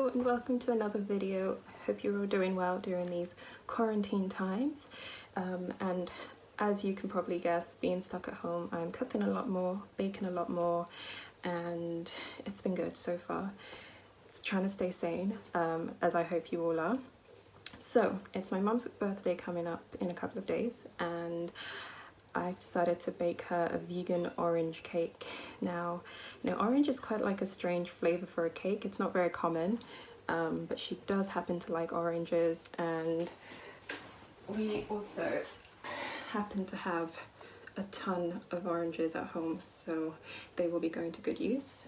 Hello and welcome to another video. I hope you're all doing well during these quarantine times. And as you can probably guess, being stuck at home, I'm cooking a lot more, baking a lot more, and it's been good so far. It's trying to stay sane, as I hope you all are. So it's my mum's birthday coming up in a couple of days, and I've decided to bake her a vegan orange cake. Now, orange is quite like a strange flavour for a cake. It's not very common, but she does happen to like oranges, and we also happen to have a ton of oranges at home, so they will be going to good use.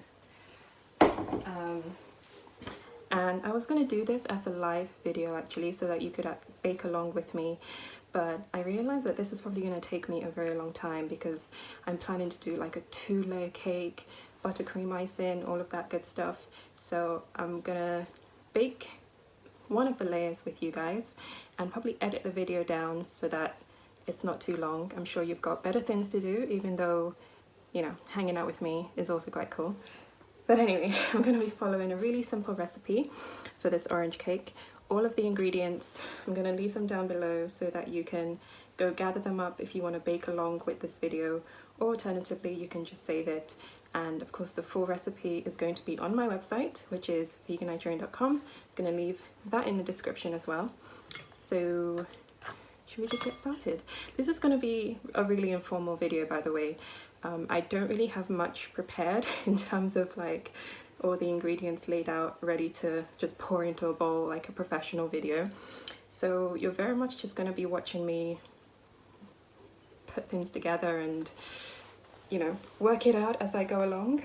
And I was going to do this as a live video actually, so that you could bake along with me, but I realized that this is probably going to take me a very long time because I'm planning to do like a 2-layer cake, buttercream icing, all of that good stuff. So I'm gonna bake one of the layers with you guys and probably edit the video down so that it's not too long. I'm sure you've got better things to do, even though, you know, hanging out with me is also quite cool. But anyway, I'm going to be following a really simple recipe for this orange cake. All of the ingredients, I'm going to leave them down below so that you can go gather them up if you want to bake along with this video, or alternatively you can just save it. And of course the full recipe is going to be on my website, which is veganigerian.com. I'm going to leave that in the description as well. So should we just get started? This is going to be a really informal video, by the way. I don't really have much prepared in terms of like all the ingredients laid out ready to just pour into a bowl like a professional video. So you're very much just going to be watching me put things together and, you know, work it out as I go along.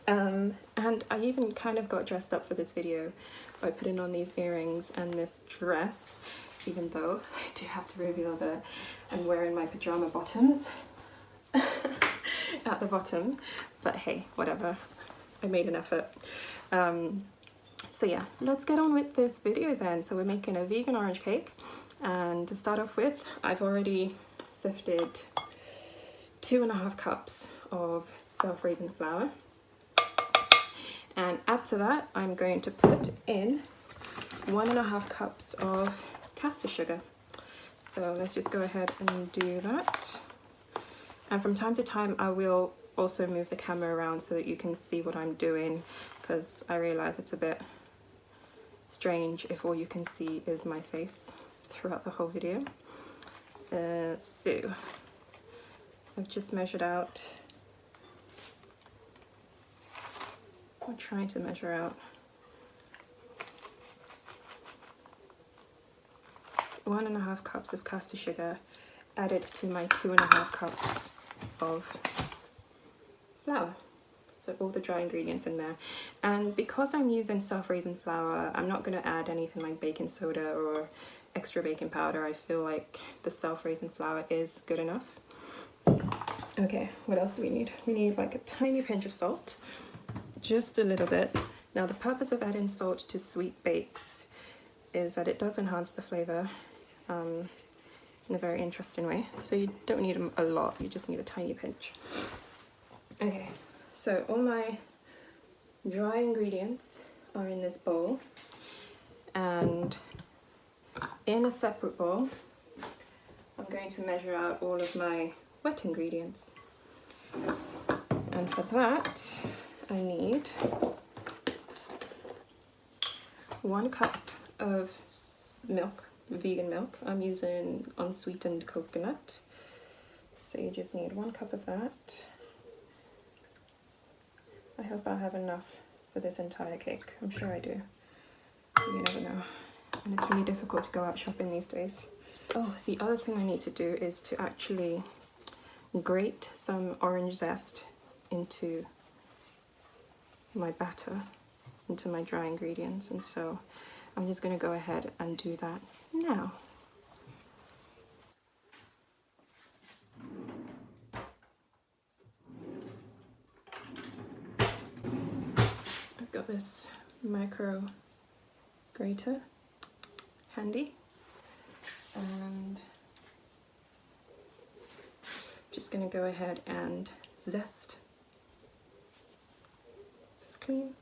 And I even kind of got dressed up for this video by putting on these earrings and this dress, even though I do have to reveal that I'm wearing my pajama bottoms at the bottom, but hey, whatever, I made an effort. So yeah, let's get on with this video then. So we're making a vegan orange cake, and to start off with, I've already sifted 2.5 cups of self-raising flour, and add to that I'm going to put in 1.5 cups of caster sugar. So let's just go ahead and do that. And from time to time I will also move the camera around so that you can see what I'm doing, because I realize it's a bit strange if all you can see is my face throughout the whole video. So I've just measured out, I'm trying to measure out 1.5 cups of caster sugar added to my 2.5 cups of flour. So all the dry ingredients in there. And because I'm using self-raising flour, I'm not going to add anything like baking soda or extra baking powder. I feel like the self-raising flour is good enough. Okay, what else do we need? We need like a tiny pinch of salt, just a little bit. Now the purpose of adding salt to sweet bakes is that it does enhance the flavor in a very interesting way. So you don't need a lot, you just need a tiny pinch. Okay, so all my dry ingredients are in this bowl, and in a separate bowl I'm going to measure out all of my wet ingredients. And for that I need 1 cup of milk, vegan milk. I'm using unsweetened coconut, so you just need 1 cup of that. I hope I have enough for this entire cake. I'm sure I do. You never know. And it's really difficult to go out shopping these days. Oh, the other thing I need to do is to actually grate some orange zest into my batter, into my dry ingredients, and so I'm just going to go ahead and do that now. I've got this micro grater handy, and I'm just going to go ahead and zest. This is clean.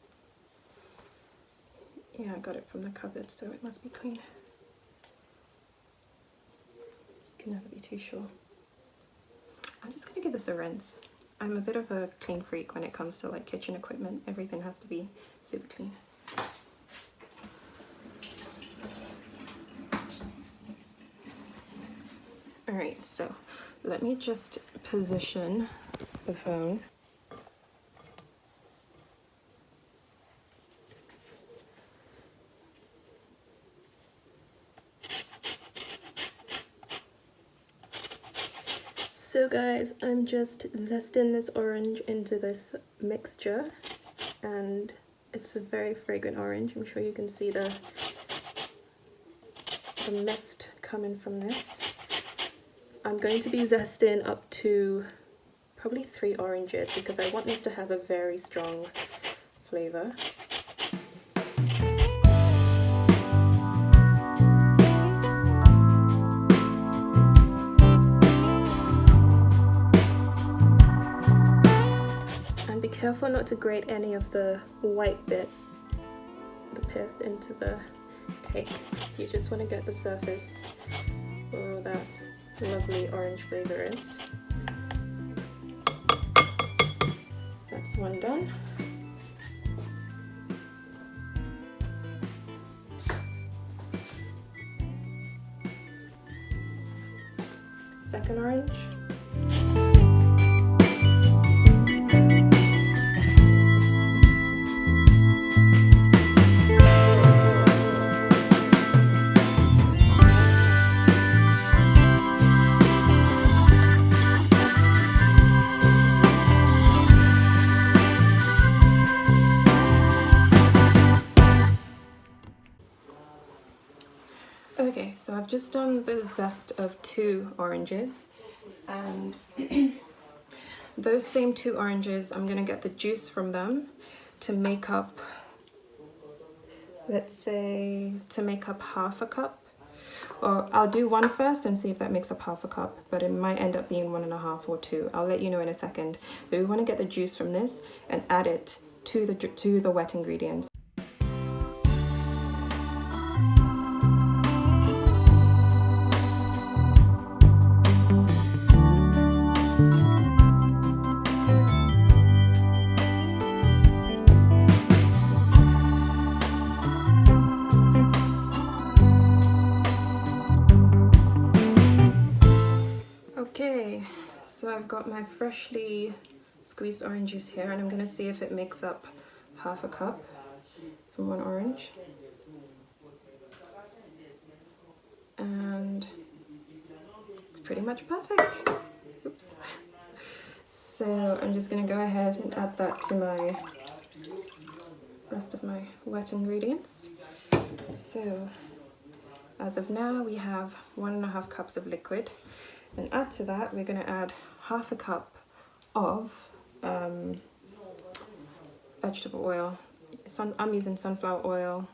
Yeah, I got it from the cupboard, so it must be clean. You can never be too sure. I'm just gonna give this a rinse. I'm a bit of a clean freak when it comes to like kitchen equipment. Everything has to be super clean. All right, so let me just position the phone. So guys, I'm just zesting this orange into this mixture, and it's a very fragrant orange. I'm sure you can see the mist coming from this. I'm going to be zesting up to probably 3 oranges because I want this to have a very strong flavour. And be careful not to grate any of the white bit, the pith, into the cake. You just want to get the surface where all that lovely orange flavour is. So that's one done. Second orange. Okay, so I've just done the zest of 2 oranges, and those same 2 oranges, I'm gonna get the juice from them to make up, let's say, to make up half a cup. Or I'll do 1 first and see if that makes up half a cup, but it might end up being 1.5 or 2. I'll let you know in a second. But we want to get the juice from this and add it to the wet ingredients. Okay, so I've got my freshly squeezed orange juice here, and I'm going to see if it makes up half a cup from 1 orange. And it's pretty much perfect. Oops. So I'm just going to go ahead and add that to my rest of my wet ingredients. So as of now, we have 1.5 cups of liquid. And add to that, we're going to add half a cup of vegetable oil. I'm using sunflower oil.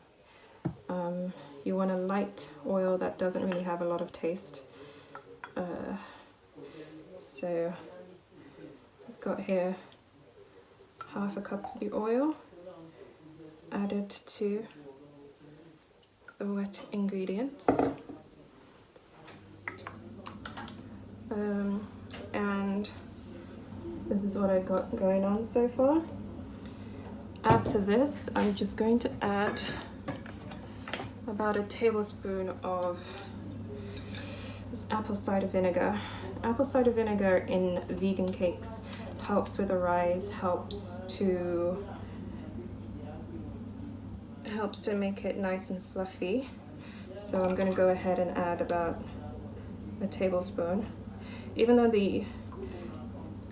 You want a light oil that doesn't really have a lot of taste. So I've got here half a cup of the oil added to the wet ingredients. And this is what I've got going on so far. Add to this, I'm just going to add about a tablespoon of this apple cider vinegar. Apple cider vinegar in vegan cakes helps with the rise, helps to make it nice and fluffy. So I'm going to go ahead and add about a tablespoon. Even though the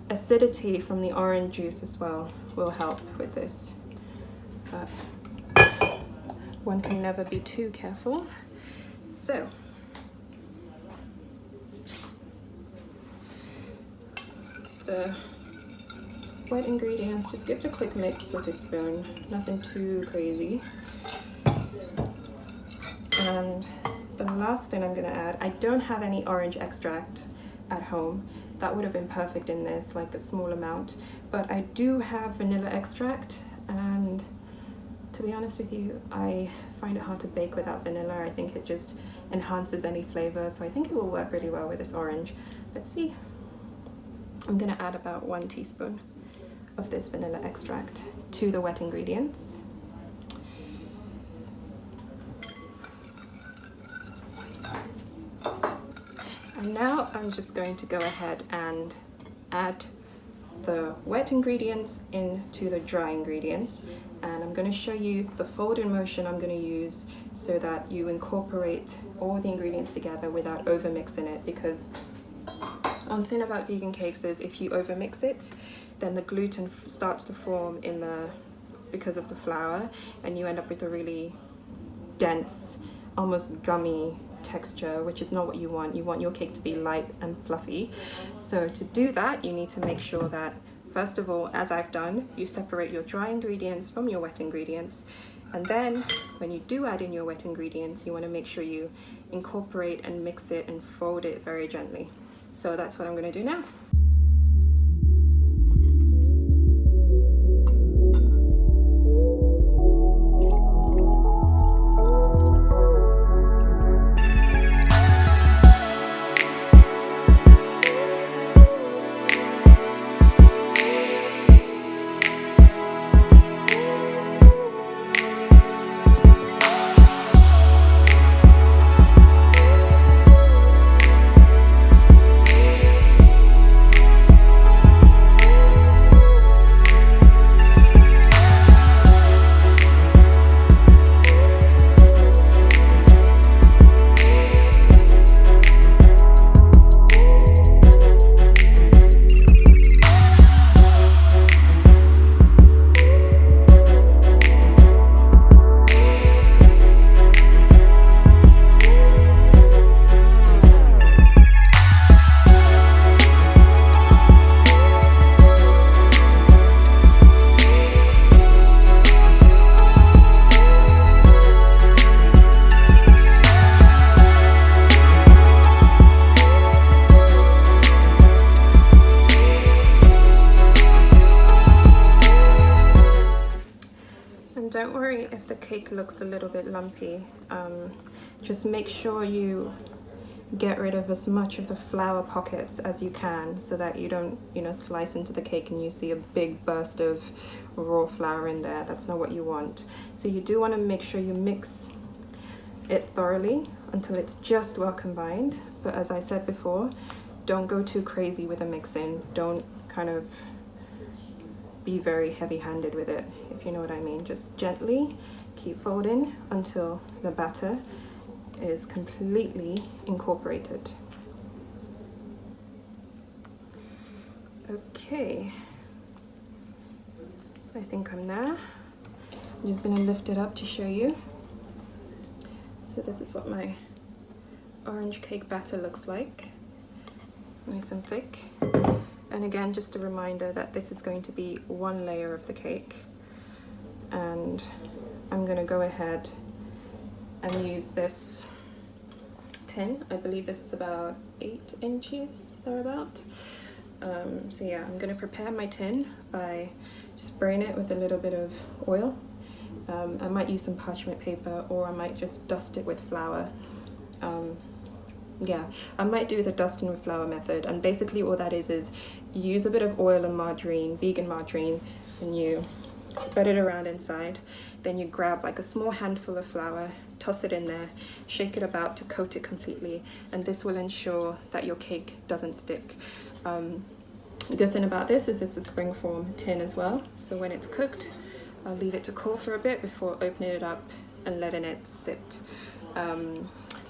acidity from the orange juice as well will help with this, but one can never be too careful. So the wet ingredients, just give it a quick mix with a spoon, nothing too crazy. And the last thing I'm going to add, I don't have any orange extract at home. That would have been perfect in this, like a small amount, but I do have vanilla extract, and To be honest with you, I find it hard to bake without vanilla. I think it just enhances any flavor, so I think it will work really well with this orange. Let's see. I'm gonna add about 1 teaspoon of this vanilla extract to the wet ingredients. And now I'm just going to go ahead and add the wet ingredients into the dry ingredients, and I'm going to show you the folding motion I'm going to use so that you incorporate all the ingredients together without over mixing it, because one thing about vegan cakes is if you over mix it, then the gluten starts to form because of the flour, and you end up with a really dense, almost gummy texture, which is not what you want. You want your cake to be light and fluffy. So to do that, you need to make sure that, first of all, as I've done, you separate your dry ingredients from your wet ingredients, and then when you do add in your wet ingredients, you want to make sure you incorporate and mix it and fold it very gently. So that's what I'm going to do now. Don't worry if the cake looks a little bit lumpy. Just make sure you get rid of as much of the flour pockets as you can, so that you don't, slice into the cake and you see a big burst of raw flour in there. That's not what you want. So you do want to make sure you mix it thoroughly until it's just well combined. But as I said before, don't go too crazy with the mixing. Don't kind of be very heavy-handed with it, if you know what I mean. Just gently keep folding until the batter is completely incorporated. Okay, I think I'm there. I'm just going to lift it up to show you. So this is what my orange cake batter looks like, nice and thick. And again, just a reminder that this is going to be one layer of the cake, and I'm going to go ahead and use this tin. I believe this is about 8 inches thereabout. So yeah, I'm going to prepare my tin by spraying it with a little bit of oil. I might use some parchment paper, or I might just dust it with flour. Yeah, I might do the dusting with flour method, and basically all that is you use a bit of oil and margarine, vegan margarine, and you spread it around inside. Then you grab like a small handful of flour, toss it in there, shake it about to coat it completely, and this will ensure that your cake doesn't stick. The good thing about this is it's a springform tin as well, so when it's cooked, I'll leave it to cool for a bit before opening it up and letting it sit.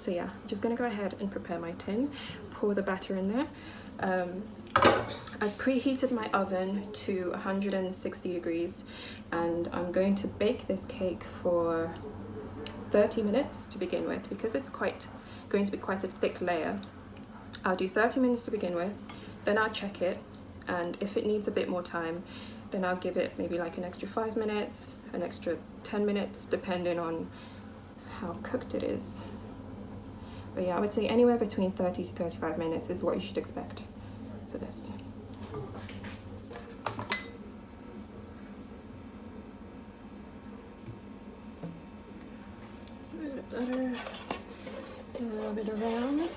So yeah, I'm just going to go ahead and prepare my tin, pour the batter in there. I've preheated my oven to 160 degrees, and I'm going to bake this cake for 30 minutes to begin with, because it's going to be quite a thick layer. I'll do 30 minutes to begin with, then I'll check it, and if it needs a bit more time, then I'll give it maybe like an extra 5 minutes, an extra 10 minutes, depending on how cooked it is. But yeah, I would say anywhere between 30 to 35 minutes is what you should expect for this. butter, rub it around.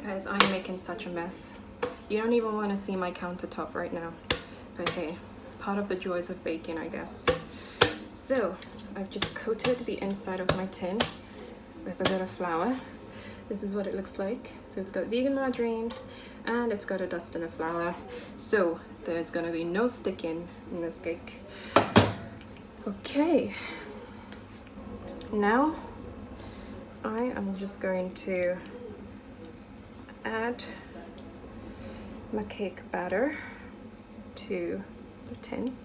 Guys, I'm making such a mess. You don't even want to see my countertop right now. But hey, part of the joys of baking, I guess. So, I've just coated the inside of my tin with a bit of flour. This is what it looks like. So it's got vegan margarine and it's got a dusting of flour. So there's gonna be no sticking in this cake. Okay. Now, I am just going to add my cake batter to the tin.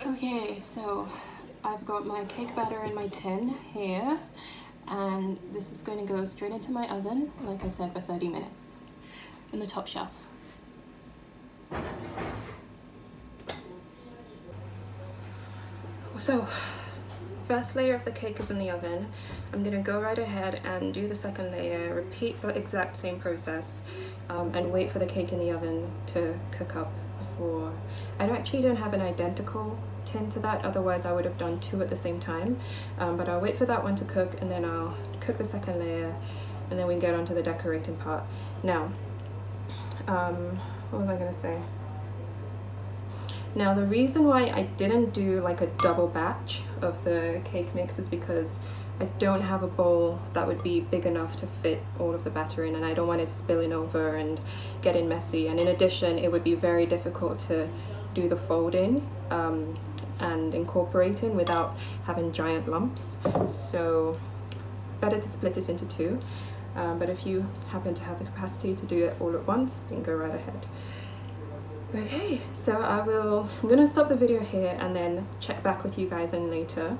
Okay, so I've got my cake batter in my tin here, and this is going to go straight into my oven, like I said, for 30 minutes in the top shelf. So, first layer of the cake is in the oven. I'm going to go right ahead and do the second layer, repeat the exact same process, and wait for the cake in the oven to cook up before. I actually don't have an identical tin to that, otherwise I would have done two at the same time, but I'll wait for that one to cook and then I'll cook the second layer and then we can get on to the decorating part. Now, what was I going to say? Now the reason why I didn't do like a double batch of the cake mix is because I don't have a bowl that would be big enough to fit all of the batter in, and I don't want it spilling over and getting messy, and in addition it would be very difficult to do the folding and incorporating without having giant lumps. So better to split it into two, but if you happen to have the capacity to do it all at once, then go right ahead. Okay, so I'm gonna stop the video here and then check back with you guys in later,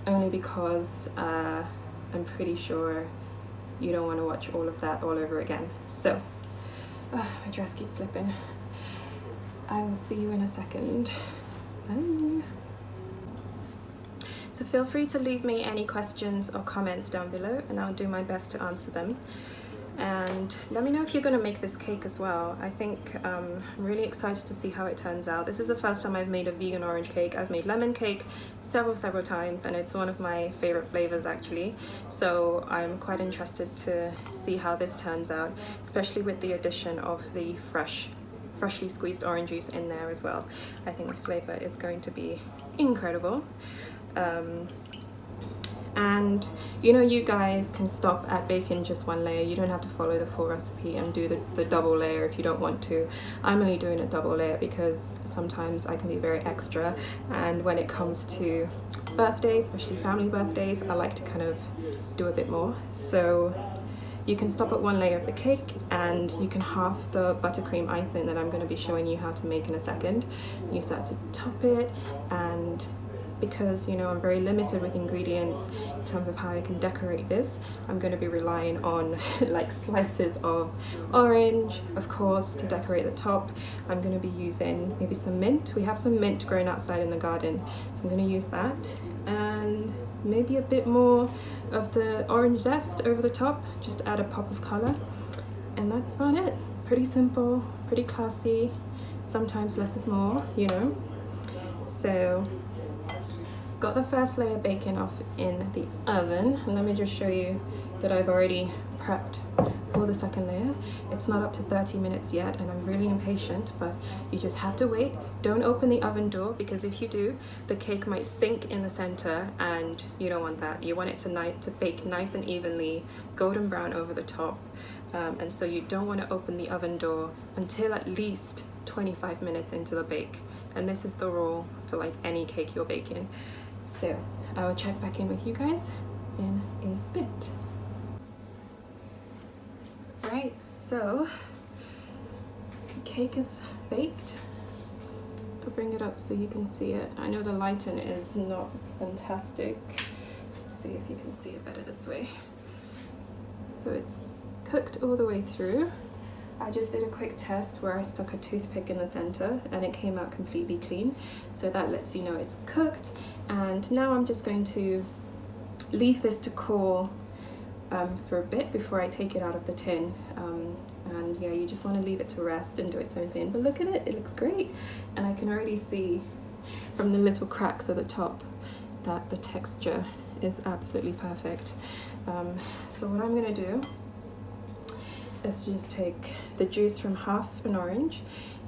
only because I'm pretty sure you don't want to watch all of that all over again. So, my dress keeps slipping. I will see you in a second. Bye. So feel free to leave me any questions or comments down below and I'll do my best to answer them. And let me know if you're going to make this cake as well. I think I'm really excited to see how it turns out. This is the first time I've made a vegan orange cake. I've made lemon cake several times and it's one of my favorite flavors actually. So I'm quite interested to see how this turns out, especially with the addition of the freshly squeezed orange juice in there as well. I think the flavor is going to be incredible. And you know, you guys can stop at baking just one layer. You don't have to follow the full recipe and do the double layer if you don't want to. I'm only doing a double layer because sometimes I can be very extra, and when it comes to birthdays, especially family birthdays, I like to kind of do a bit more. So you can stop at one layer of the cake and you can half the buttercream icing that I'm going to be showing you how to make in a second. Use that to top it, and because you know I'm very limited with ingredients in terms of how I can decorate this, I'm going to be relying on like slices of orange, of course, to decorate the top. I'm going to be using maybe some mint. We have some mint growing outside in the garden, so I'm going to use that, and maybe a bit more of the orange zest over the top, just to add a pop of color, and that's about it. Pretty simple, pretty classy. Sometimes less is more, you know. So Got the first layer baking off in the oven, and let me just show you that I've already prepped for the second layer. It's not up to 30 minutes yet, and I'm really impatient, but you just have to wait. Don't open the oven door, because if you do, the cake might sink in the center, and you don't want that. You want it to bake nice and evenly, golden brown over the top, and so you don't want to open the oven door until at least 25 minutes into the bake. And this is the rule for like any cake you're baking. So I will check back in with you guys in a bit. Right, so the cake is baked. I'll bring it up so you can see it. I know the lighting is not fantastic. Let's see if you can see it better this way. So it's cooked all the way through. I just did a quick test where I stuck a toothpick in the center and it came out completely clean. So that lets you know it's cooked. And now I'm just going to leave this to cool for a bit before I take it out of the tin. And yeah, you just want to leave it to rest and do its own thing. But look at it, it looks great. And I can already see from the little cracks at the top that the texture is absolutely perfect. So what I'm going to do is just take the juice from half an orange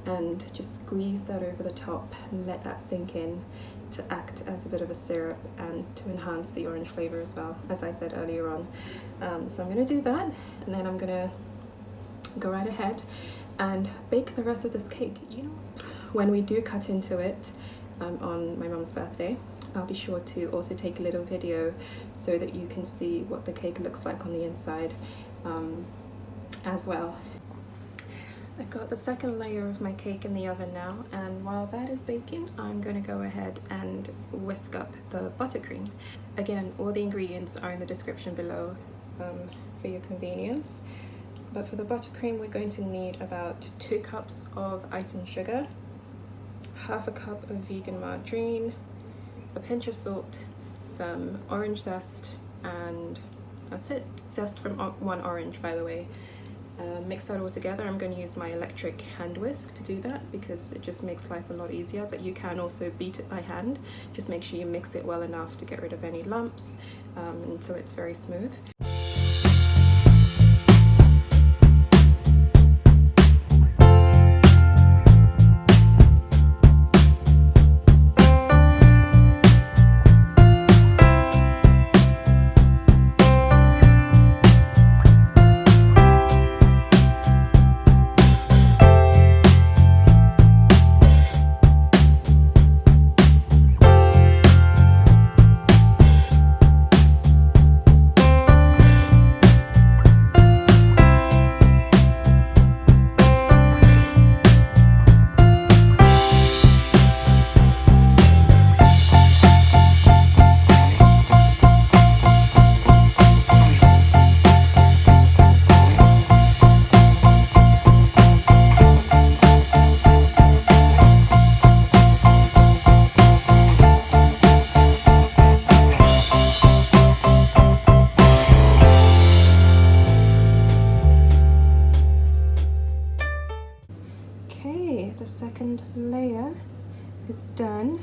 and just squeeze that over the top and let that sink in to act as a bit of a syrup and to enhance the orange flavor as well, as I said earlier on. So I'm going to do that, and then I'm going to go right ahead and bake the rest of this cake. You know, when we do cut into it on my mum's birthday, I'll be sure to also take a little video so that you can see what the cake looks like on the inside as well. I've got the second layer of my cake in the oven now, and while that is baking, I'm going to go ahead and whisk up the buttercream. Again, all the ingredients are in the description below for your convenience. But for the buttercream, we're going to need about 2 cups of icing sugar, half a cup of vegan margarine, a pinch of salt, some orange zest, and that's it. Zest from one orange, by the way. Mix that all together. I'm going to use my electric hand whisk to do that because it just makes life a lot easier, but you can also beat it by hand. Just make sure you mix it well enough to get rid of any lumps until it's very smooth. The second layer is done,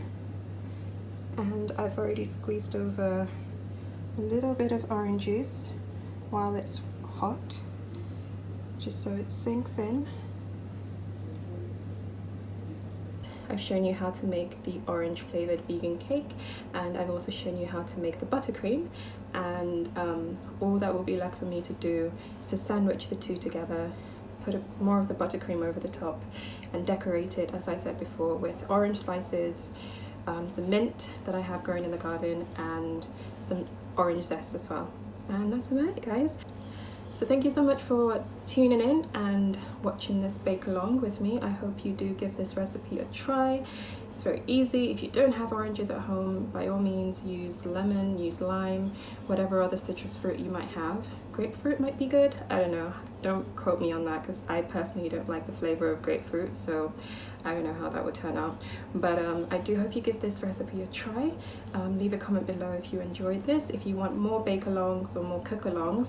and I've already squeezed over a little bit of orange juice while it's hot, just so it sinks in. I've shown you how to make the orange flavored vegan cake, and I've also shown you how to make the buttercream, and all that will be left for me to do is to sandwich the two together, put more of the buttercream over the top, and decorate it, as I said before, with orange slices, some mint that I have growing in the garden, and some orange zest as well. And that's about it, guys. So thank you so much for tuning in and watching this bake along with me. I hope you do give this recipe a try. It's very easy. If you don't have oranges at home, by all means use lemon, use lime, whatever other citrus fruit you might have. Grapefruit might be good, I don't know. Don't quote me on that because I personally don't like the flavor of grapefruit, so I don't know how that would turn out. But I do hope you give this recipe a try. Leave a comment below if you enjoyed this. If you want more bake-alongs or more cook-alongs,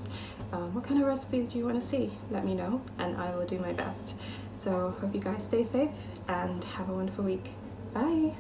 what kind of recipes do you want to see? Let me know and I will do my best. So hope you guys stay safe and have a wonderful week. Bye!